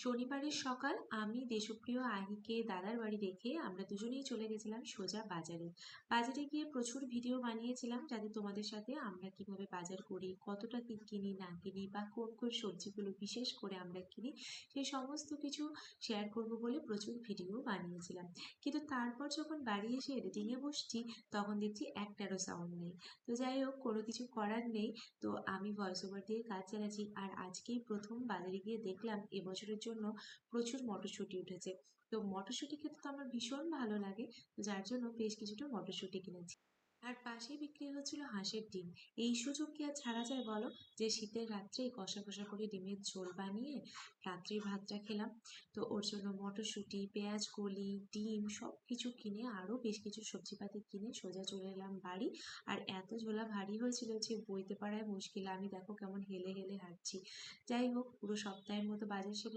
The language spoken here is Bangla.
শনিবারের সকাল আমি দেশপ্রিয় আহিকে দাদার বাড়ি রেখে আমরা দুজনেই চলে গেছিলাম সোজা বাজারে। বাজারে গিয়ে প্রচুর ভিডিও বানিয়েছিলাম যাতে তোমাদের সাথে আমরা কিভাবে বাজার করি, কতটা কি কিনি না কিনি বা কোন কোন সবজিগুলো বিশেষ করে আমরা কিনি, সেই সমস্ত কিছু শেয়ার করব বলে প্রচুর ভিডিও বানিয়েছিলাম। কিন্তু তারপর যখন বাড়ি এসে এডিটিংয়ে বসছি তখন দেখছি একটারও সাউন্ড নেই। তো যাই হোক, কোনো কিছু করার নেই। তো আমি ভয়েস ওভার দিয়ে কাজ চালাচ্ছি, আর আজকেই প্রথম বাজারে গিয়ে দেখলাম এবছরের জন্য প্রচুর মটরশুঁটি উঠেছে। তো মটরশুঁটি খেতে তো আমার ভীষণ ভালো লাগে, তো যার জন্য বেশ কিছুটা মটরশুঁটি কিনেছি। আর পাশেই বিক্রি হচ্ছিল হাঁসের ডিম। এই সুযোগ কি আর ছাড়া যায় বলো, যে শীতের রাত্রেই কষা কষা করে ডিমের ঝোল বানিয়ে রাত্রের ভাতটা খেলাম। তো ওর জন্য মটরশুঁটি, পেঁয়াজ কলি, ডিম সব কিছু কিনে আরও বেশ কিছু সবজিপাতি কিনে সোজা চলে এলাম বাড়ি। আর এত ঝোলা ভারী হয়েছিল যে বইতে পারায় মুশকিল। আমি দেখো কেমন হেলে হেলে হাঁটছি। যাই হোক, পুরো সপ্তাহের মতো বাজার সেরে